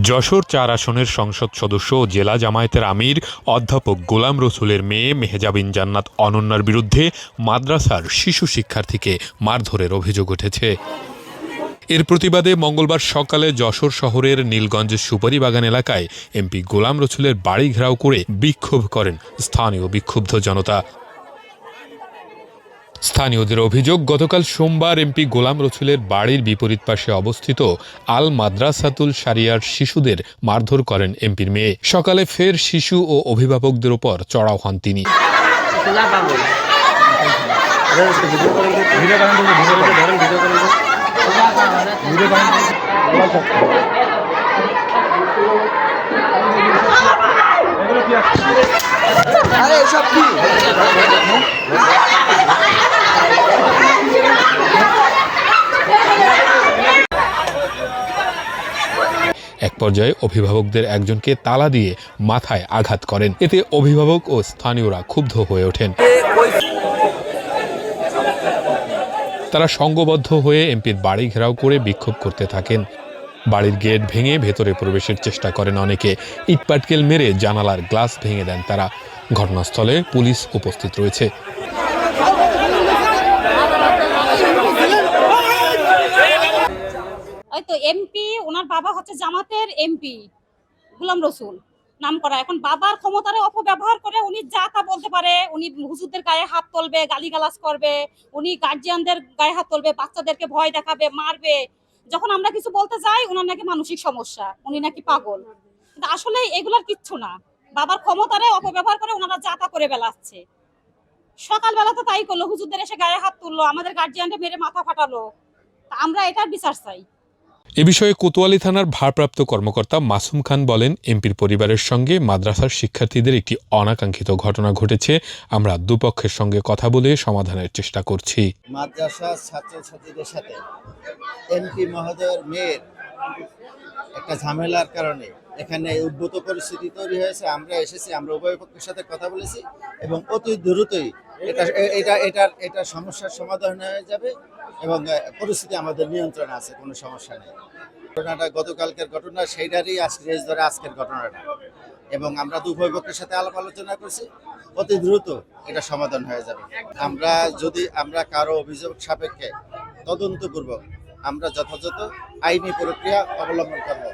যশোর ৪ আসনের সংসদ সদস্য ও জেলা জামায়াতের আমির অধ্যাপক গোলাম রসুলের মেয়ে মেহজাবিন জান্নাত অনন্যার বিরুদ্ধে মাদ্রাসার শিশু শিক্ষার্থীকে মারধরের অভিযোগ উঠেছে। এর প্রতিবাদে মঙ্গলবার সকালে যশোর শহরের নীলগঞ্জের সুপারিবাগান এলাকায় এমপি গোলাম রসুলের বাড়ি ঘেরাও করে বিক্ষোভ করেন স্থানীয় বিক্ষুব্ধ জনতা। স্থানীয়দের অভিযোগ, গতকাল সোমবার এমপি গোলাম রসুলের বাড়ির বিপরীত পাশে অবস্থিত আল মাদ্রাসাতুল শারিয়ার শিশুদের মারধর করেন এমপির মেয়ে। সকালে ফের শিশু ও অভিভাবকদের উপর চড়াও হন তিনি। এক পর্যায়ে অভিভাবকদের একজনকে তালা দিয়ে মাথায় আঘাত করেন। এতে অভিভাবক ও স্থানীয়রা ক্ষুব্ধ হয়ে ওঠেন। তারা সংঘবদ্ধ হয়ে এমপির বাড়ি ঘেরাও করে বিক্ষোভ করতে থাকেন। বাড়ির গেট ভেঙে ভেতরে প্রবেশের চেষ্টা করেন অনেকে। ইটপাটকেল মেরে জানালার গ্লাস ভেঙে দেন তারা। ঘটনাস্থলে পুলিশ উপস্থিত রয়েছে। তো এমপি, ওনার বাবা হচ্ছে জামাতের এমপি গোলাম রসুল নাম করা। এখন বাবার ক্ষমতার অপব্যবহার করে উনি যা তা বলতে পারে। উনি হুজুরদের গায়ে হাত তুলবে, গালিগালাজ করবে, উনি গার্জিয়ানদের গায়ে হাত তুলবে, বাচ্চাদেরকে ভয় দেখাবে, মারবে। যখন আমরা কিছু বলতে যাই ওনার নাকি মানসিক সমস্যা, উনি নাকি পাগল। কিন্তু আসলে এগুলার কিচ্ছু না। বাবার ক্ষমতারে অপব্যবহার করে ওনারা যা তা করে বেড়াচ্ছে। সকালবেলা তো তাই করলো, হুজুরদের এসে গায়ে হাত তুললো, আমাদের গার্জিয়ানদের মেরে মাথা ফাটালো। আমরা এটার বিচার চাই। এ বিষয়ে কোতোয়ালি থানার ভারপ্রাপ্ত কর্মকর্তা মাসুম খান বলেন, এমপির পরিবারের সঙ্গে মাদ্রাসার শিক্ষার্থীদের একটি অনাকাঙ্ক্ষিত ঘটনা ঘটেছে। আমরা দুপক্ষের সঙ্গে কথা বলে সমাধানের চেষ্টা করছি। মাদ্রাসার ছাত্রছাত্রীদের সাথে এমপি মহোদয়ের মেয়ের একটা ঝামেলার কারণে এখানে উদ্ভূত পরিস্থিতি তৈরি হয়েছে। আমরা এসেছি, আমরা উভয় পক্ষের সাথে কথা বলেছি এবং অতি দ্রুতই এটা সমস্যার সমাধান হয়ে যাবে এবং পরিস্থিতি আমাদের নিয়ন্ত্রণে আছে, কোনো সমস্যা নেই। ঘটনাটা গতকালকের ঘটনা, সেইটারই রেস ধরে আজকের ঘটনাটা, এবং আমরা উভয় পক্ষের সাথে আলাপ আলোচনা করছি, অতি দ্রুত এটা সমাধান হয়ে যাবে। আমরা কারো অভিযোগ সাপেক্ষে তদন্তপূর্বক আমরা যথাযথ আইনি প্রক্রিয়া অবলম্বন করব।